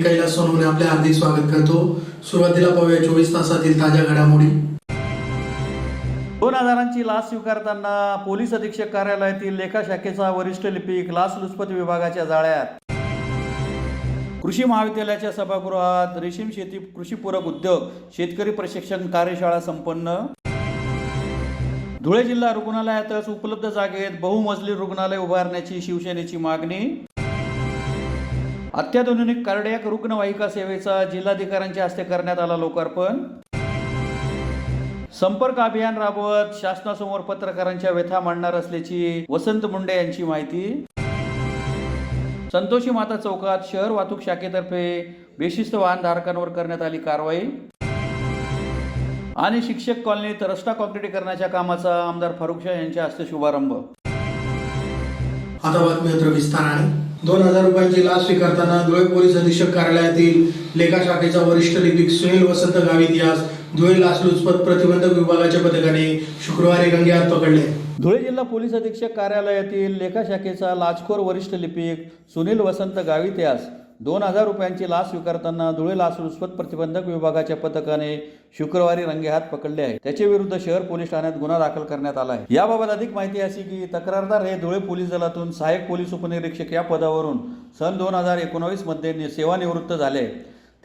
कैलास सोनवणे आपले हार्दिक स्वागत करतो। सुरुवातीला पाहूया 24 तासातील ताज्या घडामोडी। 2000ची लाच स्वीकारताना पोलीस अधीक्षक कार्यालयातील लेखा शाखेचा वरिष्ठ लिपिक लाचलुचपत विभागाच्या जाळ्यात। कृषी महाविद्यालयाच्या सभागृहात रेशीम शेती कृषीपूरक उद्योग शेतकरी प्रशिक्षण कार्यशाळा संपन्न। धुळे जिल्हा रुग्णालयातच उपलब्ध जागेत बहुमजली रुग्णालय उभारण्याची शिवसेनेची मागणी। अत्याधुनिक कार्डियाक रुग्णवाहिका सेवेचा जिल्हाधिकाऱ्यांच्या हस्ते करण्यात आला लोकार्पण। संपर्क अभियान राबवत शासनासमोर पत्रकारांच्या व्यथा मांडणार असल्याची वसंत मुंडे यांची माहिती। संतोषी माता चौकात शहर वाहतूक शाखेतर्फे बेशिस्त वाहन धारकांवर करण्यात आली कारवाई। आणि शिक्षक कॉलनीत रस्ता काँक्रिटीकरणाच्या कामाचा आमदार फारुख शाह यांच्या हस्ते शुभारंभ। आता बातमी विस्ताराने। 2000 रुपयांची लाच स्वीकारताना धुळे पोलीस अधीक्षक कार्यालयातील लेखा शाखेचा वरिष्ठ लिपिक सुनील वसंत गावित यास धुळे लाचलुचपत प्रतिबंधक विभागाच्या पथकाने शुक्रवारी रंगेहात पकडले। धुळे जिल्हा पोलीस अधीक्षक कार्यालयातील लेखा शाखेचा लाचखोर वरिष्ठ लिपिक सुनील वसंत गावित यास 2000 रुपयांची लाच स्वीकारताना धुळे लाचलुचपत प्रतिबंधक विभागाच्या पथकाने शुक्रवारी रंगेहात पकडले आहे। त्याच्या विरुद्ध शहर पोलीस ठाण्यात गुन्हा दाखल करण्यात आला आहे। याबाबत अधिक माहिती अशी की तक्रारदार हे धुळे पोलीस दलातून सहाय्यक पोलीस उपनिरीक्षक या पदावरून सन 2019 मध्ये सेवानिवृत्त झाले।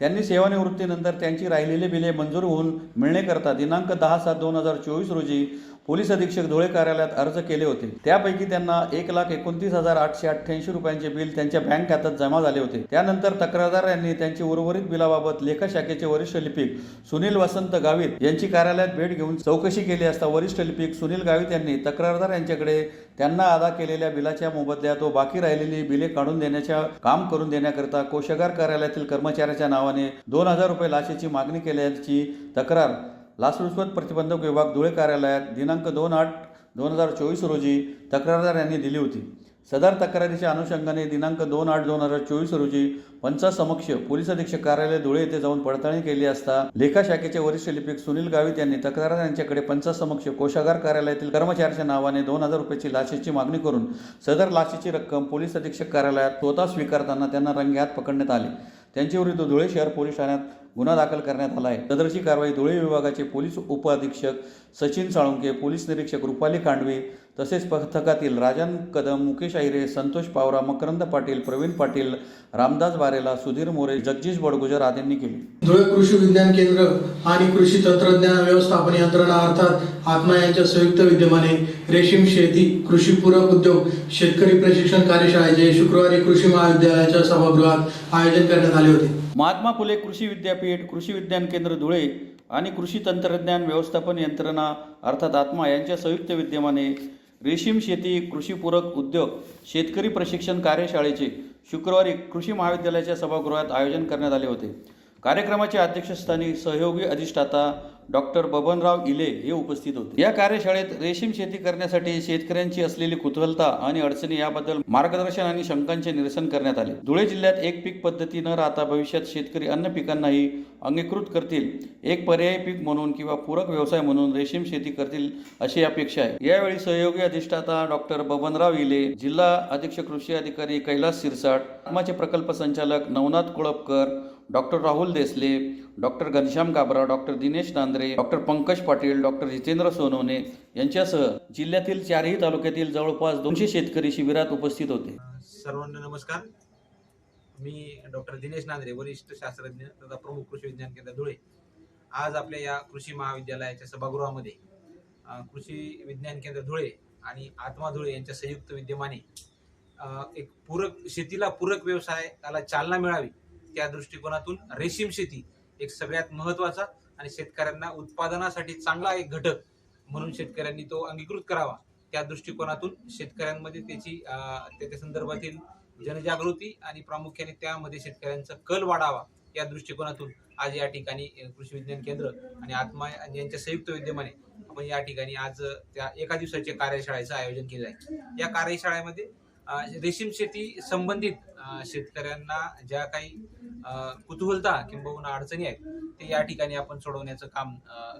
त्यांनी सेवानिवृत्तीनंतर त्यांची राहिलेली बिले मंजूर होऊन मिळण्याकरता दिनांक 10/7/2024 रोजी पोलीस अधीक्षक धुळे कार्यालयात अर्ज केले होते। त्यापैकी त्यांना 1,29,888 रुपयांचे बिल त्यांच्या बँक खात्यात जमा झाले होते। त्यानंतर तक्रारदार यांनी त्यांची उर्वरित बिलाबाबत लेखा शाखेचे वरिष्ठ लिपिक सुनील वसंत गावित यांची कार्यालयात भेट घेऊन चौकशी केली असता वरिष्ठ लिपिक सुनील गावित यांनी तक्रारदार यांच्याकडे त्यांना अदा केलेल्या बिलाच्या मोबदल्यात व बाकी राहिलेली बिले काढून देण्याच्या काम करून देण्याकरता कोषागार कार्यालयातील कर्मचाऱ्याच्या नावाने 2000 रुपये लाचेची मागणी केल्याची तक्रार लाचलुचपत प्रतिबंधक विभाग धुळे कार्यालयात दिनांक 2/8/2024 रोजी तक्रारदार यांनी दिली होती। सदर तक्रारीच्या अनुषंगाने दिनांक 2/8/2024 रोजी पंचासमक्ष पोलीस अधीक्षक कार्यालय धुळे येथे जाऊन पडताळणी केली असता लेखा शाखेचे वरिष्ठ लिपिक सुनील गावित यांनी तक्रारदार यांच्याकडे पंचासमक्ष कोषागार कार्यालयातील कर्मचाऱ्याच्या नावाने 2000 रुपयाची लाचेची मागणी करून सदर लाचेची रक्कम पोलीस अधीक्षक कार्यालयात स्वतः स्वीकारताना त्यांना रंगेहात पकडण्यात आले। त्यांच्या विरुद्ध धुळे शहर पोलीस ठाण्यात गुन्हा दाखल करण्यात आला आहे। सदरची कारवाई धुळे विभागाचे पोलीस उपअधीक्षक सचिन साळुंके, पोलीस निरीक्षक रुपाली खांडवे तसेच पथकातील राजन कदम, मुकेश आहिरे, संतोष पावरा, मकरंद पाटील, प्रवीण पाटील, रामदास बारेला, सुधीर मोरे, जगदीश बडगुजर आदींनी केली। धुळे कृषी विज्ञान केंद्र आणि कृषी तंत्रज्ञान व्यवस्थापन यंत्रणा अर्थात आत्मा यांच्या संयुक्त विद्यमाने रेशीम शेती कृषीपूरक उद्योग शेतकरी प्रशिक्षण कार्यशाळेचे शुक्रवारी कृषी महाविद्यालयाच्या सभागृहात आयोजन करण्यात आले होते। महात्मा फुले कृषी विद्यापीठ, कृषी विज्ञान केंद्र धुळे आणि कृषी तंत्रज्ञान व्यवस्थापन यंत्रणा अर्थात आत्मा यांच्या संयुक्त विद्यमाने रेशीम शेती कृषीपूरक उद्योग शेतकरी प्रशिक्षण कार्यशाळेचे शुक्रवारी कृषी महाविद्यालयाच्या सभागृहात आयोजन करण्यात आले होते। कार्यक्रमाच्या अध्यक्षस्थानी सहयोगी अधिष्ठाता डॉक्टर बबनराव इले हे उपस्थित होते। या कार्यशाळेत रेशीम शेती करण्यासाठी शेतकऱ्यांची असलेली कुतूहलता आणि अडचणी याबद्दल मार्गदर्शन आणि शंकांचे निरसन करण्यात आले। धुळे जिल्ह्यात एक पीक पद्धती न राहता भविष्यात शेतकरी अन्न पिकांनाही अंगीकृत करतील, एक पर्यायी पीक म्हणून किंवा पूरक व्यवसाय म्हणून रेशीम शेती करतील अशी अपेक्षा आहे। यावेळी सहयोगी अधिष्ठाता डॉक्टर बबनराव इले, जिल्हा अधीक्षक कृषी अधिकारी कैलास सिरसाट, आत्माचे प्रकल्प संचालक Navnath Kulpakar, doctor Rahul Desale, doctor Ghanshyam Gabra, doctor Dinesh Nandre, doctor Pankaj Patil, doctor Jitendra Sonawane यांच्यासह जिल्ह्यातील 4ही तालुक्यातील जवळपास 200 शेतकरी शिबिरात उपस्थित होते। सर्वांना नमस्कार। मी डॉक्टर दिनेश नांद्रे, वरिष्ठ शास्त्रज्ञ तथा प्रमुख कृषी विज्ञान केंद्र धुळे। आज आपल्या या कृषी महाविद्यालयाच्या सभागृहामध्ये कृषी विज्ञान केंद्र धुळे आणि आत्मा धुळे यांच्या संयुक्त विद्यमाने एक शेतीला पूरक व्यवसायाला चालना मिळावी त्या दृष्टिकोनातून रेशीम शेती एक सगळ्यात महत्त्वाचा आणि शेतकऱ्यांना उत्पादनासाठी चांगला एक घटक म्हणून शेतकऱ्यांनी तो अंगीकृत करावा त्या दृष्टिकोनातून शेतकऱ्यांमध्ये त्याच्या संदर्भातील जनजागृती आणि प्रामुख्याने त्यामध्ये शेतकऱ्यांचा कल वाढावा या दृष्टिकोनातून आज या ठिकाणी कृषी विज्ञान केंद्र आणि आत्मा यांच्या संयुक्त विद्यमाने आपण या ठिकाणी आज त्या एका दिवसाच्या कार्यशाळेचं आयोजन केलं आहे। या कार्यशाळेमध्ये रेशीम शेती संबंधित शेतकऱ्यांना ज्या काही कुतूहलता किंबहुना अडचणी आहेत ते या ठिकाणी आपण सोडवण्याचं काम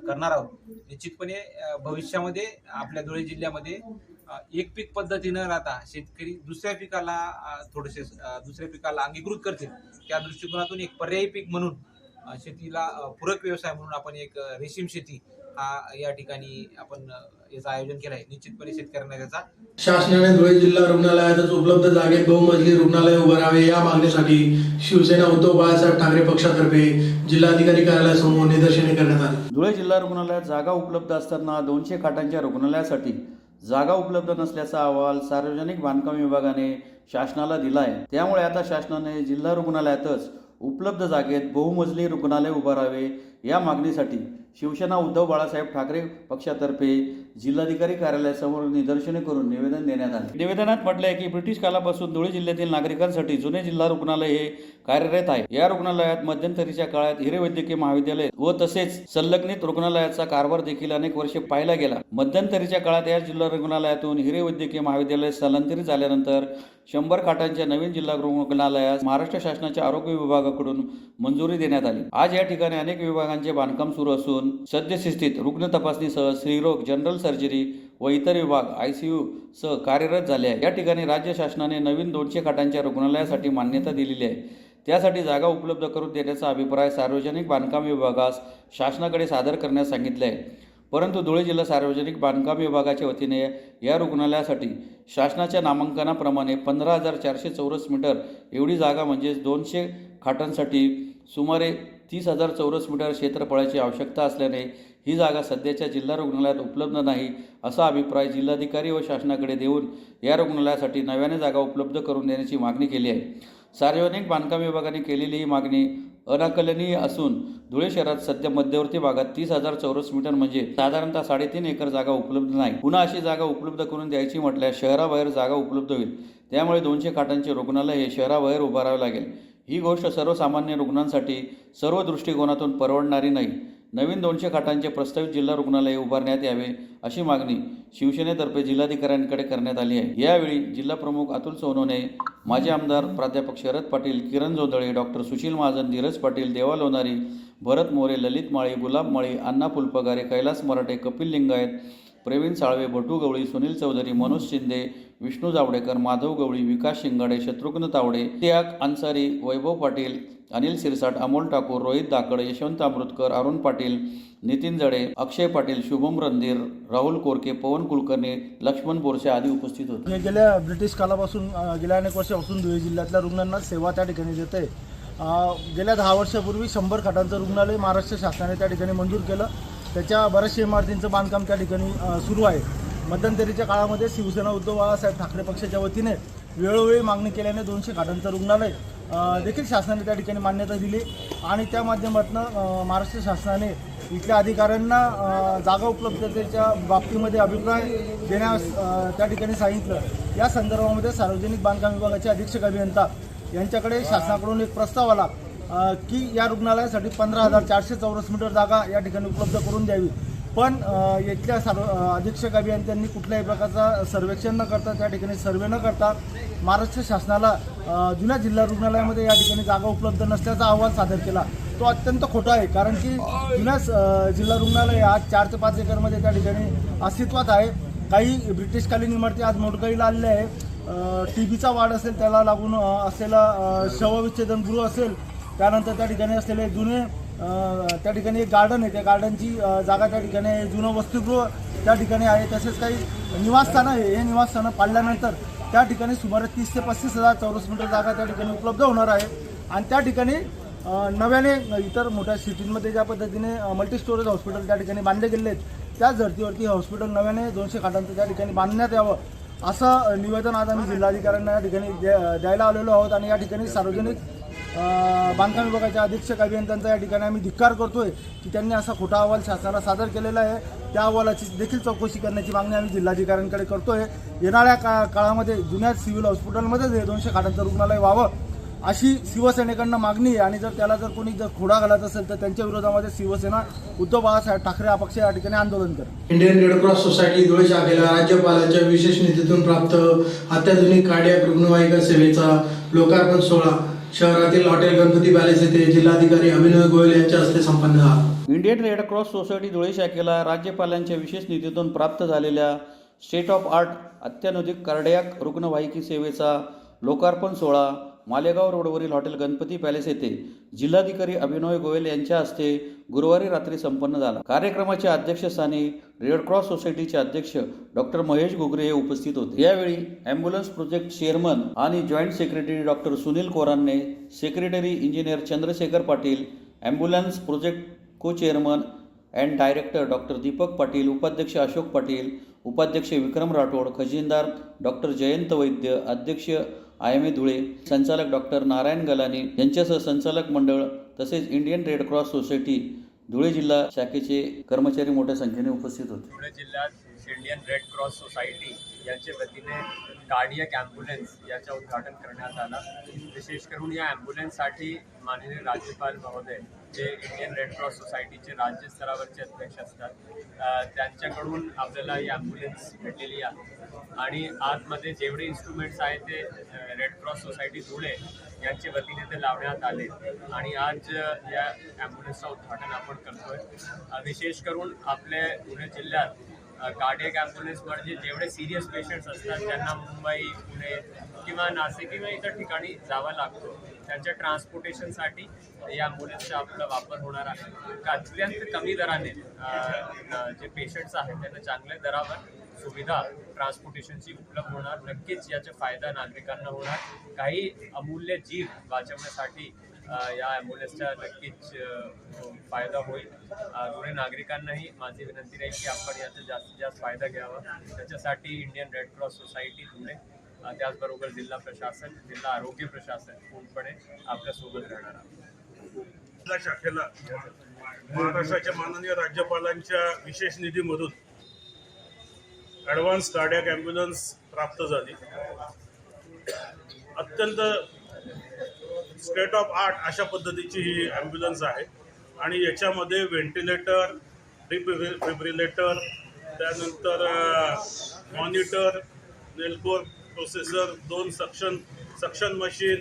करणार आहोत। निश्चितपणे भविष्यामध्ये आपल्या धुळे जिल्ह्यामध्ये एक पीक पद्धती न राहता शेतकरी दुसऱ्या पिकाला थोडेसे दुसऱ्या पिकाला अंगीकृत करतील, त्या दृष्टिकोनातून एक पर्यायी पीक म्हणून शेतीला पूरक व्यवसाय म्हणून आपण एक रेशीम शेती हा या ठिकाणी आपण याचं आयोजन केलं आहे. निश्चितपणे शेतकऱ्यांना त्याचा शासनाने धुळे जिल्हा रुग्णालयातच उपलब्ध जागेत बहुमजली रुग्णालय उभारावे या मागणीसाठी शिवसेना उद्धव बाळासाहेब ठाकरे पक्षातर्फे जिल्हाधिकारी कार्यालयासमोर निदर्शने करण्यात आली. धुळे जिल्हा रुग्णालयात जागा उपलब्ध असताना 200 खाटांच्या रुग्णालयासाठी जागा उपलब्ध नसल्याचा अहवाल सार्वजनिक बांधकाम विभागाने शासनाला दिला आहे. त्यामुळे आता शासनाने जिल्हा रुग्णालयातच उपलब्ध जागेत बहुमजली रुग्णालय उभारावे या मागणीसाठी शिवसेना उद्धव बाळासाहेब ठाकरे पक्षातर्फे जिल्हाधिकारी कार्यालयासमोर निदर्शने करून निवेदन देण्यात आले. निवेदनात म्हटले आहे की ब्रिटिश काळापासून धुळे जिल्ह्यातील नागरिकांसाठी जुने जिल्हा रुग्णालय हे कार्यरत आहे. या रुग्णालयात मध्यंतरीच्या काळात हिरे वैद्यकीय महाविद्यालय व तसेच संलग्नित रुग्णालयाचा कारभार देखील अनेक वर्षे पाहिला गेला. मध्यंतरीच्या काळात या जिल्हा रुग्णालयातून हिरे वैद्यकीय महाविद्यालय स्थलांतरित झाल्यानंतर 100 खाटांच्या नवीन जिल्हा रुग्णालयास महाराष्ट्र शासनाच्या आरोग्य विभागाकडून मंजुरी देण्यात आली. आज या ठिकाणी अनेक विभागांचे बांधकाम सुरू असून सद्यस्थितीत रुग्ण तपासणीसह स्त्रीरोग, जनरल सर्जरी व इतर विभाग ICU सह कार्यरत झाले आहे. या ठिकाणी राज्य शासनाने नवीन 200 खाटांच्या रुग्णालयासाठी मान्यता दिलेली आहे. त्यासाठी जागा उपलब्ध करून देण्याचा अभिप्राय सार्वजनिक बांधकाम विभागास शासनाकडे सादर करण्यास सांगितले आहे. परंतु धुळे जिल्हा सार्वजनिक बांधकाम विभागाच्या वतीने या रुग्णालयासाठी शासनाच्या नामांकनाप्रमाणे 15,400 चौरस मीटर एवढी जागा म्हणजेच 200 खाटांसाठी सुमारे 30,000 चौरस मीटर क्षेत्रफळाची आवश्यकता असल्याने ही जागा सध्याच्या जिल्हा रुग्णालयात उपलब्ध नाही असा अभिप्राय जिल्हाधिकारी व शासनाकडे देऊन या रुग्णालयासाठी नव्याने जागा उपलब्ध करून देण्याची मागणी केली आहे. सार्वजनिक बांधकाम विभागाने केलेली ही मागणी अनाकलनीय असून धुळे शहरात सध्या मध्यवर्ती भागात 30,000 चौरस मीटर म्हणजे साधारणतः 3.5 एकर जागा उपलब्ध नाही. पुन्हा अशी जागा उपलब्ध करून द्यायची म्हटल्यास शहराबाहेर जागा उपलब्ध होईल. त्यामुळे 200 खाटांचे रुग्णालय हे शहराबाहेर उभारावे लागेल. ही गोष्ट सर्वसामान्य रुग्णांसाठी सर्व दृष्टिकोनातून परवडणारी नाही. नवीन 200 खाटांचे प्रस्तावित जिल्हा रुग्णालय उभारण्यात यावे अशी मागणी शिवसेनेतर्फे जिल्हाधिकाऱ्यांकडे करण्यात आली आहे. यावेळी जिल्हा प्रमुख अतुल सोनवणे, माजी आमदार प्राध्यापक शरद पाटील, किरण जोंधळे, डॉक्टर सुशील महाजन, धीरज पाटील, देवा लोणारी, भरत मोरे, ललित माळी, गुलाब माळी, अण्णा फुलपगारे, कैलास मराठे, कपिल लिंगायत, प्रवीण साळवे, भटू गवळी, सुनील चौधरी, मनोज शिंदे, विष्णू जावडेकर, माधव गवळी, विकास शिंगाडे, शत्रुघ्न तावडे, त्याग अन्सारी, वैभव पाटील, अनिल सिरसाट, अमोल ठाकूर, रोहित दाकड, यशवंत अमृतकर, अरुण पाटील, नितीन जडे, अक्षय पाटील, शुभम रणधीर, राहुल कोरके, पवन कुलकर्णी, लक्ष्मण बोरसे आदी उपस्थित होते. गेल्या ब्रिटिश काळापासून गेल्या अनेक वर्षापासून धुळे जिल्ह्यातल्या रुग्णांना सेवा त्या ठिकाणी देते. गेल्या 10 वर्षापूर्वी 100 खाटांचं रुग्णालय महाराष्ट्र शासनाने त्या ठिकाणी मंजूर केलं. त्याच्या बऱ्याचशा इमारतींचं बांधकाम त्या ठिकाणी सुरू आहे. मध्यंतरीच्या काळामध्ये शिवसेना उद्धव बाळासाहेब ठाकरे पक्षाच्या वतीने वेळोवेळी मागणी केल्याने 200 खाटांचं रुग्णालय देखील शासनाने त्या ठिकाणी मान्यता दिली आणि त्या माध्यमातून महाराष्ट्र शासनाने इथल्या अधिकाऱ्यांना जागा उपलब्धतेच्या बाबतीमध्ये अभिप्राय देण्यास त्या ठिकाणी सांगितलं. या संदर्भामध्ये सार्वजनिक बांधकाम विभागाचे अधीक्षक अभियंता यांच्याकडे शासनाकडून एक प्रस्ताव आला की या रुग्णालयासाठी 15,400 चौरस मीटर जागा या ठिकाणी उपलब्ध करून द्यावी. पण इथल्या अधीक्षक अभियंत्यांनी कुठल्याही प्रकारचा सर्वेक्षण न करता, त्या ठिकाणी सर्वे न करता महाराष्ट्र शासनाला जुन्या जिल्हा रुग्णालयामध्ये या ठिकाणी जागा उपलब्ध नसल्याचा अहवाल सादर केला. तो अत्यंत खोटा आहे, कारण की जुन्या जिल्हा रुग्णालय आज 4 ते 5 एकरमध्ये त्या ठिकाणी अस्तित्वात आहे. काही ब्रिटिशकालीन इमारती आज मोडकळीला आलेल्या आहे. TBचा वार्ड असेल, त्याला लागून असलेला शवविच्छेदन गृह असेल, त्यानंतर त्या ठिकाणी असलेले जुने त्या ठिकाणी एक गार्डन आहे, त्या गार्डनची जागा त्या ठिकाणी आहे, जुनं वसतिगृह त्या ठिकाणी आहे. तसेच काही निवासस्थानं आहे. हे निवासस्थानं पाडल्यानंतर त्या ठिकाणी सुमारे 30 ते 35 हजार चौरस मीटर जागा त्या ठिकाणी उपलब्ध होणार आहे. आणि त्या ठिकाणी नव्याने इतर मोठ्या सिटींमध्ये ज्या पद्धतीने मल्टी स्टोरेज हॉस्पिटल त्या ठिकाणी बांधले गेले आहेत, त्याच धर्तीवरती हॉस्पिटल नव्याने 200 खाटांचं त्या ठिकाणी बांधण्यात यावं असं निवेदन आज आम्ही जिल्हाधिकाऱ्यांना या ठिकाणी द्यायला आलेलो आहोत. आणि या ठिकाणी सार्वजनिक बांधकाम विभागाच्या अधीक्षक अभियंत्यांचा या ठिकाणी आम्ही धिक्कार करतोय की त्यांनी असा खोटा अहवाल शासनाला सादर केलेला आहे. त्या अहवालाची देखील चौकशी करण्याची मागणी आम्ही जिल्हाधिकाऱ्यांकडे करतोय. येणाऱ्या काळामध्ये जुन्या सिव्हिल हॉस्पिटलमध्येच हे 200 खाटांचं रुग्णालय व्हावं अशी शिवसेनेकडनं मागणी आहे. आणि त्याला कोणी खोडा घालत असेल तर त्यांच्या विरोधामध्ये शिवसेना उद्धव बाळासाहेब ठाकरे अपक्ष या ठिकाणी आंदोलन करेल. Indian red cross society Dhule शाखेला राज्यपालांच्या विशेष निधीतून प्राप्त अत्याधुनिक कार्डियाक रुग्णवाहिका सेवेचा लोकार्पण सोहळा शहरातील हॉटेल गणपती पॅलेस येथे जिल्हाधिकारी अभिनव गोयल यांच्या हस्ते संपन्न झाला. Indian red cross society Dhule शाखेला राज्यपालांच्या विशेष निधीतून प्राप्त झालेल्या स्टेट ऑफ आर्ट अत्याधुनिक कार्डियाक रुग्णवाहिकी सेवेचा लोकार्पण सोहळा मालेगाव रोडवरील हॉटेल गणपती पॅलेस येथे जिल्हाधिकारी अभिनव गोयल यांच्या हस्ते गुरुवारी रात्री संपन्न झाला. कार्यक्रमाच्या अध्यक्षस्थानी रेड क्रॉस सोसायटीचे अध्यक्ष डॉक्टर महेश घुगरे हे उपस्थित होते. यावेळी ॲम्ब्युलन्स प्रोजेक्ट चेअरमन आणि joint secretary doctor Sunil Korane, secretary engineer Chandrashekhar Patil, ambulance project co chairman and director doctor Deepak Patil, उपाध्यक्ष अशोक पाटील, उपाध्यक्ष विक्रम राठोड, खजिनदार डॉक्टर जयंत वैद्य, अध्यक्ष IMA धुळे, संचालक डॉक्टर नारायण गलानी यांच्यासह संचालक मंडळ तसेच Indian red cross society Dhule जिल्हा शाखेचे कर्मचारी मोठ्या संख्येने उपस्थित होते. धुळे जिल्ह्यात इंडियन रेड क्रॉस सोसायटी यांच्या वतीने कार्डियक ॲम्ब्युलन्स याचं उद्घाटन करण्यात आलं. विशेष करून या ॲम्ब्युलन्ससाठी माननीय राज्यपाल महोदय जे इंडियन रेड क्रॉस सोसायटीचे राज्य स्तरावरचे अध्यक्ष असतात त्यांच्याकडून आपल्याला ही ॲम्ब्युलन्स भेटलेली आहे आणि आतमध्ये जेवढे इन्स्ट्रुमेंट्स आहेत ते रेड क्रॉस सोसायटी धुळे यांच्या वतीने ते लावण्यात आले आणि आज या ॲम्ब्युलन्सचं उद्घाटन आपण करतोय. विशेष करून आपल्या धुळे जिल्ह्यात कार्डियक ॲम्ब्युलन्स म्हणजे जेवढे सिरियस पेशंट्स असतात ज्यांना मुंबई, पुणे किंवा नाशिक किंवा इतर ठिकाणी जावं लागतो त्यांच्या ट्रान्सपोर्टेशनसाठी या ॲम्ब्युलन्सचा आपला वापर होणार आहे. अत्यंत कमी दराने जे पेशंट्स आहेत त्यांना चांगल्या दरावर सुविधा ट्रान्सपोर्टेशनची उपलब्ध होणार. नक्कीच याचा फायदा नागरिकांना होणार. काही अमूल्य जीव वाचवण्यासाठी या ॲम्ब्युलन्सचा नक्कीच फायदा होईल. धुळे नागरिकांनाही माझी विनंती राहील की आपण याचा जास्तीत जास्त फायदा घ्यावा. त्याच्यासाठी Indian red cross society Dhule त्याचबरोबर जिल्हा प्रशासन, जिल्हा आरोग्य प्रशासन पूर्णपणे आपल्यासोबत राहणार आहे. जिल्हा शाखेला महाराष्ट्राच्या माननीय राज्यपालांच्या विशेष निधीमधून ॲडव्हान्स कार्डियक ॲम्ब्युलन्स प्राप्त झाली. अत्यंत स्टेट ऑफ आर्ट अशा पद्धतीची ही ॲम्ब्युलन्स आहे आणि याच्यामध्ये व्हेंटिलेटर, डिफिब्रिलेटर, त्यानंतर monitor, Nellcor processor, 2 suction machine,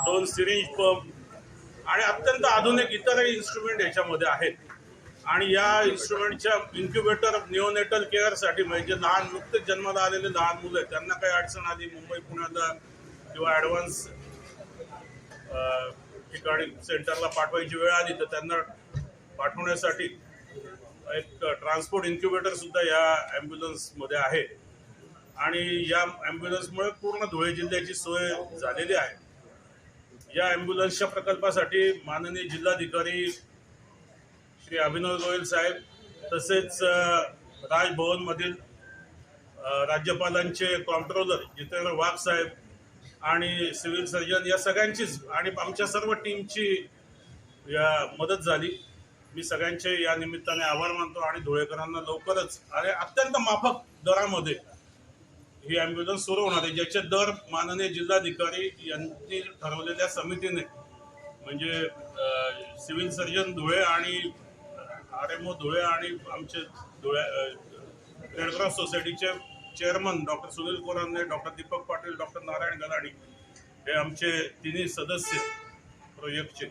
2 syringe pump आणि अत्यंत आधुनिक इतरही इन्स्ट्रुमेंट याच्यामध्ये आहेत. आणि या इन्स्ट्रुमेंटच्या इन्क्युबेटर निओनेटल केअरसाठी म्हणजे नुकतेच जन्माला आलेले लहान मुलं आहेत त्यांना काही अडचण आली मुंबई पुण्याला किंवा ॲडव्हान्स ठिकाणी सेंटरला पाठवायची वेळ आली तर त्यांना पाठवण्यासाठी एक ट्रान्सपोर्ट इन्क्युबेटर सुद्धा या ॲम्ब्युलन्समध्ये आहे आणि या ॲम्ब्युलन्समुळे पूर्ण धुळे जिल्ह्याची सोय झालेली आहे. या ॲम्ब्युलन्सच्या प्रकल्पासाठी माननीय जिल्हाधिकारी श्री अभिनव गोयल साहेब तसेच राजभवनमधील राज्यपालांचे कॉन्ट्रोलर जितेंद्र वाघ साहेब आणि सिव्हिल सर्जन या सगळ्यांचीच आणि आमच्या सर्व टीमची या मदत झाली. मी सगळ्यांचे या निमित्ताने आभार मानतो आणि धुळेकरांना लवकरच आणि अत्यंत माफक दरामध्ये ही ॲम्ब्युलन्स सुरू होणार आहे ज्याचे दर माननीय जिल्हाधिकारी यांनी ठरवलेल्या समितीने म्हणजे सिव्हिल सर्जन धुळे आणि RMO धुळे आणि आमचे धुळे रेड क्रॉस सोसायटीचे chairman doctor Sunil Korane, doctor Deepak Patil, doctor Narayan Galani हे आमचे तिन्ही सदस्य प्रोजेक्टचे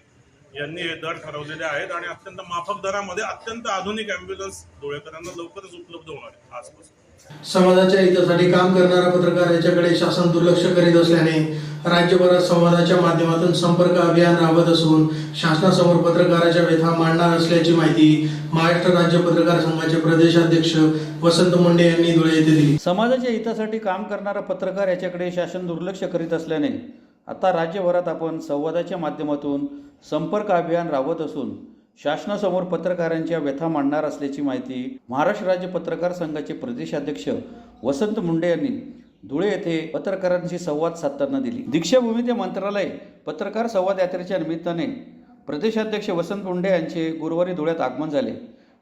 यांनी हे दर ठरवलेले आहेत आणि अत्यंत माफक दरामध्ये अत्यंत आधुनिक ॲम्ब्युलन्स धुळेकरांना लवकरच उपलब्ध होणार आहे आजपासून. समाजाच्या हितासाठी काम करणारा पत्रकार याच्याकडे शासन दुर्लक्ष करीत असल्याने राज्यभरात संवादाच्या माध्यमातून संपर्क अभियान राबवत असून शासनासमोर पत्रकाराच्या व्यथा मांडणार असल्याची माहिती महाराष्ट्र राज्य पत्रकार संघाचे प्रदेशाध्यक्ष वसंत मुंडे यांनी धुळे येथे दिली. समाजाच्या हितासाठी काम करणारा पत्रकार याच्याकडे शासन दुर्लक्ष करीत असल्याने आता राज्यभरात आपण संवादाच्या माध्यमातून संपर्क अभियान राबवत असून शासनासमोर पत्रकारांच्या व्यथा मांडणार असल्याची माहिती महाराष्ट्र राज्य पत्रकार संघाचे प्रदेशाध्यक्ष वसंत मुंडे यांनी धुळे येथे पत्रकारांशी संवाद साधताना दिली. दीक्षाभूमी ते मंत्रालय पत्रकार संवाद यात्रेच्या निमित्ताने प्रदेशाध्यक्ष वसंत मुंडे यांचे गुरुवारी धुळ्यात आगमन झाले.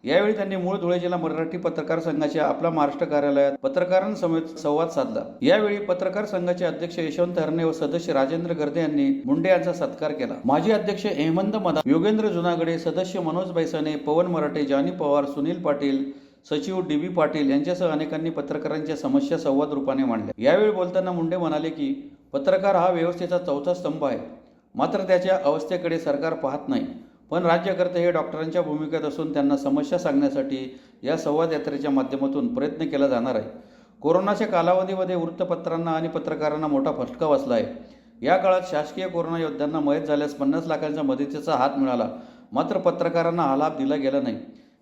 यावेळी त्यांनी मूळ धुळे जिल्हा मराठी पत्रकार संघाच्या आपला महाराष्ट्र कार्यालयात पत्रकारांसमवेत संवाद साधला. यावेळी पत्रकार संघाचे अध्यक्ष यशवंत हरणे व सदस्य राजेंद्र गर्दे यांनी मुंडे यांचा सत्कार केला. माजी अध्यक्ष हेमंत मदान, योगेंद्र जुनागडे, सदस्य मनोज बैसाने, पवन मराठे, जानी पवार, सुनील पाटील, सचिव DB पाटील यांच्यासह अनेकांनी पत्रकारांच्या समस्या संवाद रूपाने मांडल्या. यावेळी बोलताना मुंडे म्हणाले की पत्रकार हा व्यवस्थेचा चौथा स्तंभ आहे, मात्र त्याच्या अवस्थेकडे सरकार पाहत नाही. पण राज्यकर्ते हे डॉक्टरांच्या भूमिकेत असून त्यांना समस्या सांगण्यासाठी या संवाद यात्रेच्या माध्यमातून प्रयत्न केला जाणार आहे. कोरोनाच्या कालावधीमध्ये वृत्तपत्रांना आणि पत्रकारांना मोठा फटका बसला आहे. या काळात शासकीय कोरोना योद्ध्यांना मयत झाल्यास 50 लाखांच्या मदतीचा हात मिळाला, मात्र पत्रकारांना हा लाभ दिला गेला नाही.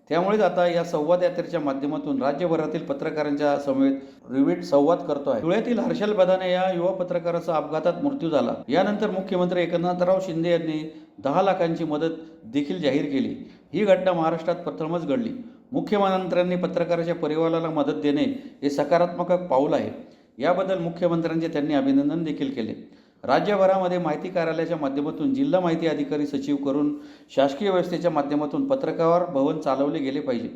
त्यामुळेच आता या संवाद यात्रेच्या माध्यमातून राज्यभरातील पत्रकारांच्या समेत रिव्हिट संवाद करतो आहे. धुळ्यातील हर्षल बदाने या युवा पत्रकाराचा अपघातात मृत्यू झाला. यानंतर मुख्यमंत्री एकनाथराव शिंदे यांनी 10 लाखांची मदत देखील जाहीर केली. ही घटना महाराष्ट्रात प्रथमच घडली. मुख्यमंत्र्यांनी पत्रकाराच्या परिवाराला मदत देणे हे सकारात्मक पाऊल आहे. याबद्दल मुख्यमंत्र्यांचे त्यांनी अभिनंदन देखील केले. राज्यभरामध्ये माहिती कार्यालयाच्या माध्यमातून जिल्हा माहिती अधिकारी सचिव करून शासकीय व्यवस्थेच्या माध्यमातून पत्रकार भवन चालवले गेले पाहिजे.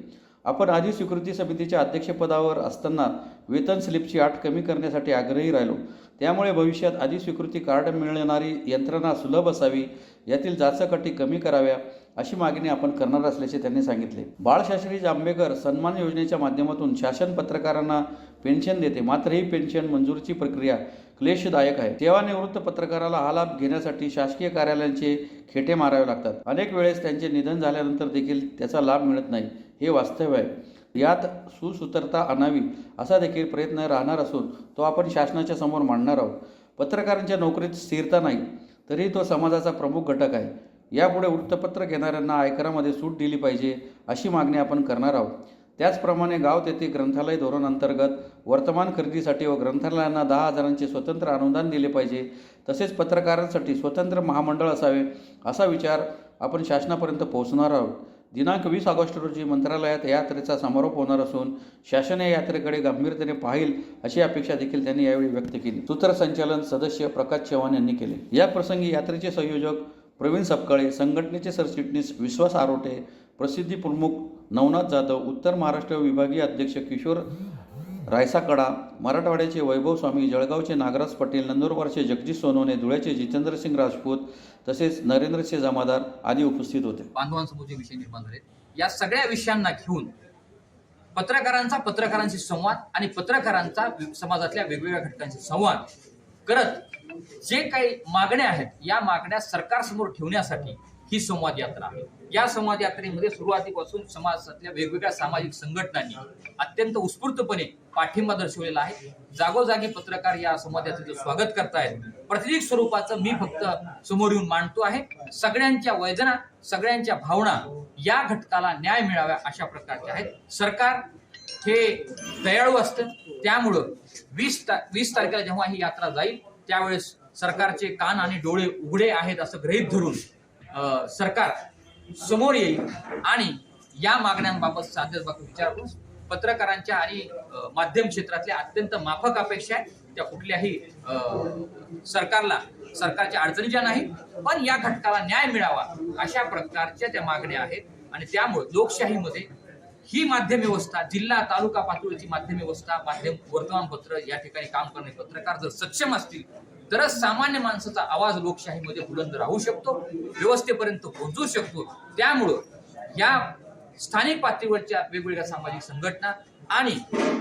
आपण आधी स्वीकृती समितीच्या अध्यक्षपदावर असताना वेतन स्लिपची अट कमी करण्यासाठी आग्रही राहिलो. त्यामुळे भविष्यात आधी स्वीकृती कार्ड मिळणारी यंत्रणा सुलभ असावी, यातील जाचकटी कमी कराव्या अशी मागणी आपण करणार असल्याचे त्यांनी सांगितले. बाळशास्त्री जांभेकर सन्मान योजनेच्या माध्यमातून शासन पत्रकारांना पेन्शन देते, मात्र ही पेन्शन मंजुरीची प्रक्रिया क्लेशदायक आहे. सेवानिवृत्त पत्रकाराला हा लाभ घेण्यासाठी शासकीय कार्यालयांचे खेटे मारावे लागतात. अनेक वेळेस त्यांचे निधन झाल्यानंतर देखील त्याचा लाभ मिळत नाही, हे वास्तव आहे. यात सुसूत्रता आणावी असा देखील प्रयत्न राहणार असून तो आपण शासनाच्या समोर मांडणार आहोत. पत्रकारांच्या नोकरीत स्थिरता नाही, तरी तो समाजाचा प्रमुख घटक आहे. यापुढे वृत्तपत्र घेणाऱ्यांना आयकरामध्ये सूट दिली पाहिजे अशी मागणी आपण करणार आहोत. त्याचप्रमाणे गाव तेथे ग्रंथालय धोरण अंतर्गत वर्तमान खरेदीसाठी व ग्रंथालयांना 10,000चे स्वतंत्र अनुदान दिले पाहिजे. तसेच पत्रकारांसाठी स्वतंत्र महामंडळ असावे असा विचार आपण शासनापर्यंत पोहोचणार आहोत. दिनांक 20 ऑगस्ट रोजी मंत्रालयात यात्रेचा समारोप होणार असून शासन या यात्रेकडे गंभीरतेने पाहिल अशी अपेक्षा देखील त्यांनी यावेळी व्यक्त केली. सूत्रसंचालन सदस्य प्रकाश चव्हाण यांनी केले. या प्रसंगी यात्रेचे संयोजक प्रवीण सपकाळे, संघटनेचे सरचिटणीस विश्वास आरोटे, प्रसिद्धी प्रमुख नवनाथ जाधव, उत्तर महाराष्ट्र विभागीय अध्यक्ष किशोर रायसाकडा, मराठवाड्याचे वैभव स्वामी, जळगावचे नागराज पटेल, नंदुरबारचे जगदीश सोनवणे, धुळ्याचे जितेंद्रसिंग राजपूत तसेच नरेंद्रसिंह जमादार आदी उपस्थित होते. बांधवांसमोर जे विषय निर्माण झाले, या सगळ्या विषयांना घेऊन पत्रकारांशी संवाद आणि पत्रकारांचा समाजातल्या वेगवेगळ्या घटकांशी संवाद करत जे काही मागण्या आहेत या मागण्या सरकारसमोर ठेवण्यासाठी ही संवाद यात्रा आहे. या संवाद यात्रेमध्ये सुरुवातीपासून समाजातल्या वेगवेगळ्या सामाजिक संघटनांनी अत्यंत उत्स्फूर्तपणे पाठिंबा दर्शवलेला आहे. जागोजागी पत्रकार या संवाद यात्रेचं स्वागत करतायत. प्रातिनिधिक स्वरूपाचं मी फक्त समोर येऊन मांडतो आहे. सगळ्यांच्या वेदना, सगळ्यांच्या भावना या घटकाला न्याय मिळाव्या अशा प्रकारच्या आहेत. सरकार हे दयाळू असतं, त्यामुळं 20 तारखेला जेव्हा ही यात्रा जाईल त्यावेळेस सरकारचे कान आणि डोळे उघडे आहेत असं गृहीत धरून सरकार समोर येईल आणि या मागण्यांबाबत साधेबाबत विचार करून पत्रकारांच्या आणि माध्यम क्षेत्रातल्या अत्यंत माफक अपेक्षा आहेत त्या कुठल्याही सरकारच्या अडचणीच्या नाही, पण या घटकाला न्याय मिळावा अशा प्रकारच्या त्या मागण्या आहेत. आणि त्यामुळे लोकशाहीमध्ये ही माध्यम व्यवस्था, जिल्हा तालुका पातळीची माध्यम व्यवस्था, माध्यम वर्तमानपत्र या ठिकाणी काम करणारे पत्रकार जर सक्षम असतील तरच सामान्य माणसाचा आवाज लोकशाहीमध्ये बुलंद राहू शकतो, व्यवस्थेपर्यंत पोहोचू शकतो. त्यामुळं या स्थानिक पातळीवरच्या वेगवेगळ्या सामाजिक संघटना आणि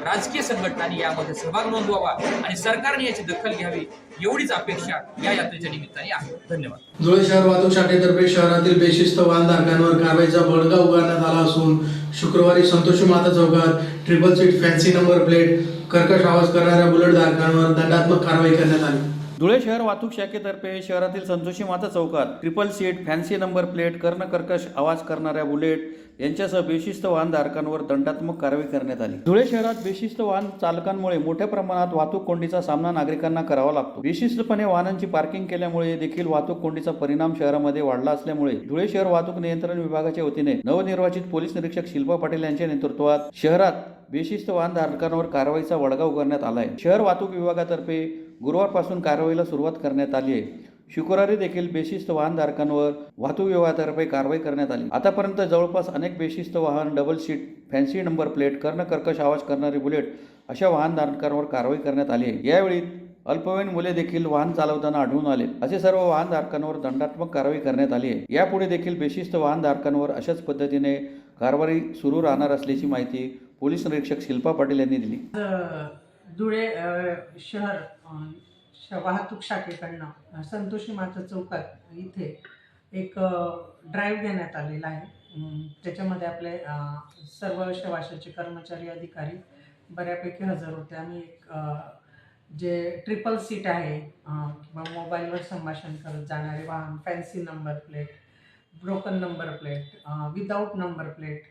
राजकीय संघटनांनी यामध्ये सहभाग नोंदवावा आणि सरकारने याची दखल घ्यावी एवढीच अपेक्षा या यात्रेच्या निमित्ताने आहे. धन्यवाद. धुळे शहर वाहतूक शाखेतर्फे शहरातील बेशिस्त वाहनधारकांवर कारवाईचा बडगा उगारण्यात आला असून शुक्रवारी संतोषी माता चौकात triple seat fancy number plate कर्कश आवाज करणाऱ्या बुलेट धारकांवर दंडात्मक कारवाई करण्यात आली. धुळे शहर वाहतूक शाखेतर्फे शहरातील संतोषी माता चौकात triple seat fancy number plate कर्कश आवाज करणाऱ्या बुलेट यांच्यासह बेशिस्त वाहनधारकांवर दंडात्मक कारवाई करण्यात आली. धुळे शहरात बेशिस्त वाहन चालकांमुळे मोठ्या प्रमाणात वाहतूक कोंडीचा सामना नागरिकांना करावा लागतो. बेशिस्तपणे वाहनांची पार्किंग केल्यामुळे देखील वाहतूक कोंडीचा परिणाम शहरामध्ये वाढला असल्यामुळे धुळे शहर वाहतूक नियंत्रण विभागाच्या वतीने नवनिर्वाचित पोलीस निरीक्षक शिल्पा पाटील यांच्या नेतृत्वात शहरात बेशिस्त वाहनधारकांवर कारवाईचा बडगा उगारण्यात आला आहे. शहर वाहतूक विभागातर्फे गुरुवारपासून कारवाईला सुरुवात करण्यात आली आहे. शुक्रवारी देखील बेशिस्त वाहनधारकांवर वाहतूक विभागातर्फे कारवाई करण्यात आली. आतापर्यंत जवळपास अनेक बेशिस्त वाहन, double seat, fancy number plate, कर्कश आवाज करणारी बुलेट अशा वाहनधारकांवर कारवाई करण्यात आली आहे. यावेळी अल्पवयीन मुले देखील वाहन चालवताना आढळून आले. असे सर्व वाहनधारकांवर दंडात्मक कारवाई करण्यात आली आहे. यापुढे देखील बेशिस्त वाहनधारकांवर अशाच पद्धतीने कारवाई सुरू राहणार असल्याची माहिती पोलीस निरीक्षक शिल्पा पाटील यांनी दिली. धुळे शहर वाहतूक शाखेकडनं संतोषी माता चौकात इथे एक ड्राईव्ह घेण्यात आलेला आहे. त्याच्यामध्ये आपले सर्व शवाशाचे कर्मचारी, अधिकारी बऱ्यापैकी हजर होते. आम्ही एक जे ट्रिपल सीट आहे किंवा मोबाईलवर संभाषण करत जाणारे वाहन, fancy number plate, broken number plate, without number plate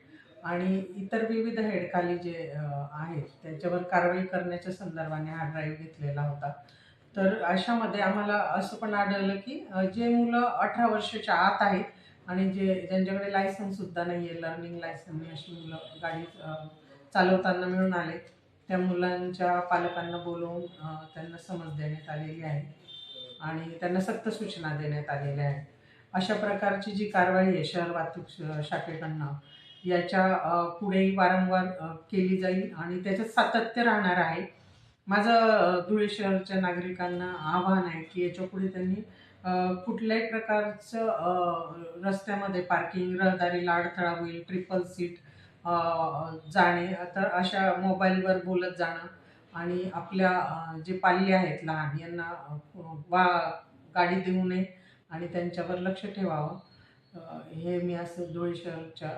आणि इतर विविध हेडखाली जे आहेत त्याच्यावर कारवाई करण्याच्या संदर्भाने हा ड्राईव्ह घेतलेला होता. तर अशामध्ये आम्हाला असं पण आढळलं की जे मुलं 18 वर्षाच्या आत आहेत आणि ज्यांच्याकडे लायसन्ससुद्धा नाही आहे, लर्निंग लायसन्स नाही, अशी मुलं गाडी चालवताना मिळून आले. त्या मुलांच्या पालकांना बोलवून त्यांना समज देण्यात आलेली आहे आणि त्यांना सक्त सूचना देण्यात आलेल्या आहेत. अशा प्रकारची जी कारवाई आहे शहर वाहतूक शाखेकडनं याच्या पुढेही वारंवार केली जाईल आणि त्याच्यात सातत्य राहणार आहे. माझं धुळे शहरच्या नागरिकांना आव्हान आहे की याच्या पुढे त्यांनी कुठल्याही प्रकारचं रस्त्यामध्ये पार्किंग, रहदारीला अडथळा होईल, ट्रिपल सीट जाणे, तर अशा मोबाईलवर बोलत जाणं आणि आपल्या जे पाल्य आहेत लहान यांना गाडी देऊ नये आणि त्यांच्यावर लक्ष ठेवावं. हे मी असं धुळे शहरच्या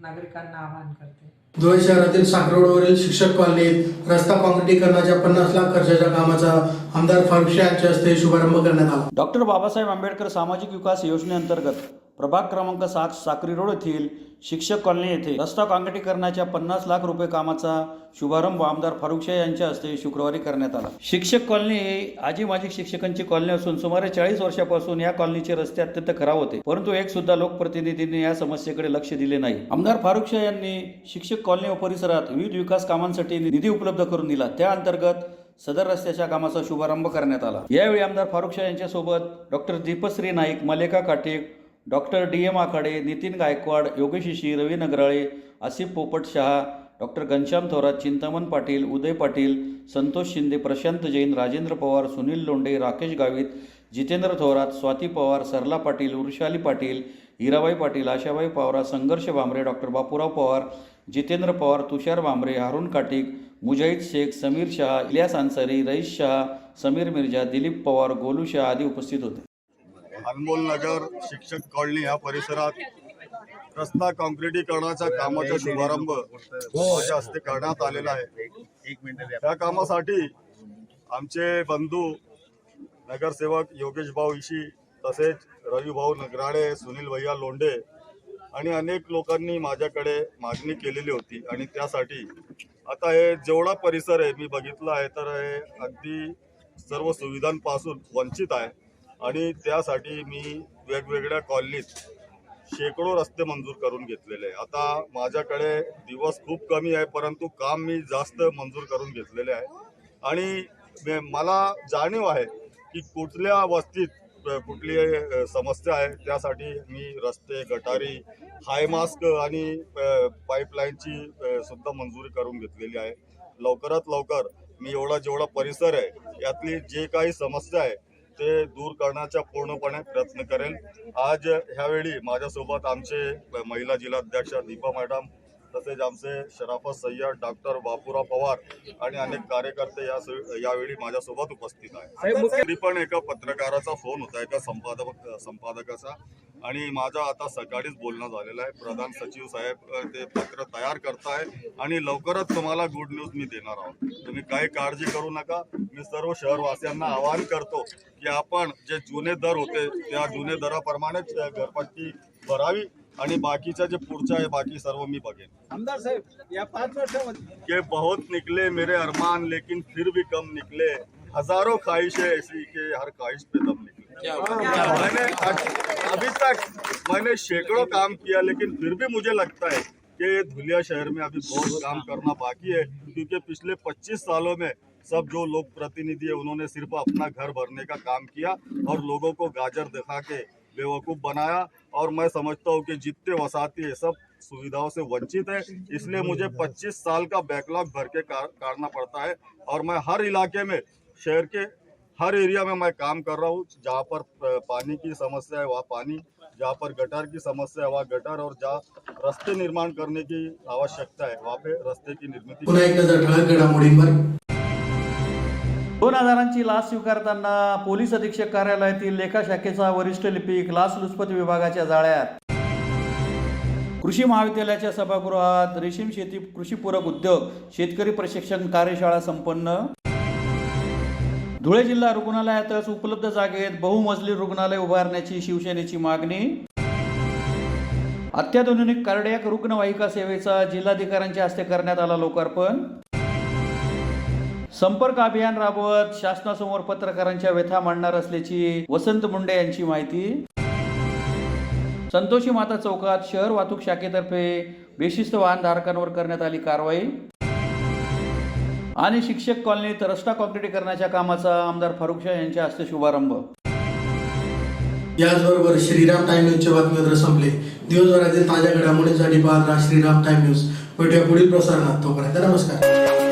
नागरिकांना आवाहन करते. धुळे शहरातील साखर रोडवरील शिक्षक कॉलनीत रस्ता काँक्रिटीकरणाच्या 50 लाख खर्चाच्या कामाचा आमदार फारुख शाह यांच्या हस्ते शुभारंभ करण्यात आला. डॉक्टर बाबासाहेब आंबेडकर सामाजिक विकास योजनेअंतर्गत प्रभाग क्रमांक 7 साक्री रोड येथील शिक्षक कॉलनी येथे रस्ता काँक्रिटीकरणाच्या 50 लाख रुपये कामाचा शुभारंभ आमदार फारुख शाह यांच्या हस्ते शुक्रवारी करण्यात आला. शिक्षक कॉलनी ही आजी माजी शिक्षकांची कॉलनी असून सुमारे 40 वर्षापासून या कॉलनीचे रस्ते अत्यंत खराब होते, परंतु एक सुद्धा लोकप्रतिनिधींनी या समस्येकडे लक्ष दिले नाही. आमदार फारुख शाह यांनी शिक्षक कॉलनी व परिसरात विविध विकास कामांसाठी निधी उपलब्ध करून दिला. त्या अंतर्गत सदर रस्त्याच्या कामाचा शुभारंभ करण्यात आला. यावेळी आमदार फारुख शाह यांच्यासोबत doctor Deepshri Naik, Maleka Katek, doctor DM Akhade, Nitin Gaikwad, Yogesh शिशी, रवी नगराळे, आसिफ पोपट शहा, डॉक्टर घनश्याम थोरात, चिंतामण पाटील, उदय पाटील, संतोष शिंदे, प्रशांत जैन, राजेंद्र पवार, सुनील लोंढे, राकेश गावित, जितेंद्र थोरात, स्वाती पवार, सरला पाटील, वृषाली पाटील, हिराबाई पाटील, आशाबाई पवार, संघर्ष भामरे, डॉक्टर बापूराव पवार, जितेंद्र पवार, तुषार भामरे, हारून काटिक, मुजाहिद शेख, समीर शहा, इलियास अन्सारी, रईस शहा, समीर मिर्जा, दिलीप पवार, गोलू शहा आदी उपस्थित होते. अनमोल नगर शिक्षक कॉलनी या परिसरात रस्ता काँक्रिटीकरणाच्या कामाचा शुभारंभ माझ्या हस्ते करण्यात आलेला आहे. या कामासाठी आमचे बंधू नगरसेवक योगेश भाऊ इशी, तसेच रवी भाऊ नगराळे, सुनील भैया लोंढे आणि अनेक लोकांनी माझ्याकडे मागणी केलेली होती आणि त्यासाठी आता हे जेवढा परिसर आहे मी बघितला आहे तर हे अगदी सर्व सुविधांपासून वंचित आहे आणि त्यासाठी मी वेगवेगळ्या कॉलनीत शेकडो रस्ते मंजूर करून घेतलेले आहे. आता माझ्याकडे दिवस खूप कमी आहे, परंतु काम मी जास्त मंजूर करून घेतलेले आहे आणि मला जाणीव आहे की कुठल्या वस्तीत कुठली समस्या आहे. त्यासाठी मी रस्ते, गटारी, हाय मास्क आणि पाईपलाईनची सुद्धा मंजुरी करून घेतलेली आहे. लवकरात लवकर मी जेवढा परिसर आहे यातली जे काही समस्या आहे ते दूर करण्याचा पूर्णपणे प्रयत्न करेल. आज ह्यावेळी माझ्यासोबत आमचे महिला जिल्हाध्यक्ष दीपा मॅडम, तसेच आमचे शराफत सय्यद, डॉक्टर बापूराव पवार आणि अनेक कार्यकर्ते यावेळी माझ्यासोबत उपस्थित आहेत. पण एका पत्रकाराचा फोन होता, एका संपादकाचा, आणि माझा आता सकाळीच बोलणं झालेलं आहे. प्रधान सचिव साहेब ते पत्र तयार करताय आणि लवकरच तुम्हाला गुड न्यूज मी देणार आहोत. तुम्ही काही काळजी करू नका. मी सर्व शहरवासियांना आवाहन करतो की आपण जे जुने दर होते त्या जुने दराप्रमाणेच घरपट्टी भरावी आणि बाकीच्या जे पुढच्या आहे बाकी सर्व मी बघेन. आमदार साहेब, या 5 वर्षामध्ये के बहुत निकले मेरे अरमान लेकिन फिर भी कम निकले, हजारों ख्वाहिशें ऐसी के हर ख्वाहिश पे दम निकले. मैंने अभी तक मैंने शेकड़ों काम किया, लेकिन फिर भी मुझे लगता है कि धुलिया शहर में अभी बहुत काम करना बाकी है, क्योंकि पिछले 25 सालों में सब जो लोग प्रतिनिधि है उन्होंने सिर्फ अपना घर भरने का काम किया और लोगों को गाजर दिखा के बेवकूफ़ बनाया. और मैं समझता हूँ कि जितने वसाती है सब सुविधाओं से वंचित है, इसलिए मुझे 25 साल का बैकलॉग भर के करना पड़ता है. और मैं हर इलाके में, शहर के हर एरिया में मैं काम कर रहा हूँ. जहाँ पर पानी की समस्या है वहाँ पानी, जहाँ पर गटर की समस्या है वहाँ गटर, और जहाँ रस्ते निर्माण करने की आवश्यकता है वहाँ पे रस्ते की निर्मिती. पुन्हा एक नजर ठळक घडामोडींवर. 2000ची लाच स्वीकारताना पोलीस अधीक्षक कार्यालयातील लेखा शाखेचा वरिष्ठ लिपिक लाचलुचपत विभागाच्या जाळ्यात. कृषी महाविद्यालयाच्या सभागृहात रेशीम शेती कृषीपूरक उद्योग शेतकरी प्रशिक्षण कार्यशाळा संपन्न. धुळे जिल्हा रुग्णालयातच उपलब्ध जागेत बहुमजली रुग्णालय उभारण्याची शिवसेनेची मागणी. अत्याधुनिक कार्डियाक रुग्णवाहिका सेवेचा जिल्हाधिकाऱ्यांच्या हस्ते करण्यात आला लोकार्पण. संपर्क अभियान राबवत शासनासमोर पत्रकारांच्या व्यथा मांडणार असल्याची वसंत मुंडे यांची माहिती. संतोषी माता चौकात शहर वाहतूक शाखेतर्फे बेशिस्त वाहनधारकांवर करण्यात आली कारवाई. आणि शिक्षक कॉलनीत रस्ता काँक्रिटीकरणाच्या कामाचा आमदार फारुख शाह यांच्या हस्ते शुभारंभ. याचबरोबर श्रीराम टाइम न्यूजचे बातमीपत्र संपले. दिवसभरातील ताज्या घडामोडींसाठी पाहत राहा श्रीराम टाइम न्यूज. भेटूया पुढील प्रसारणात. तोपर्यंत नमस्कार.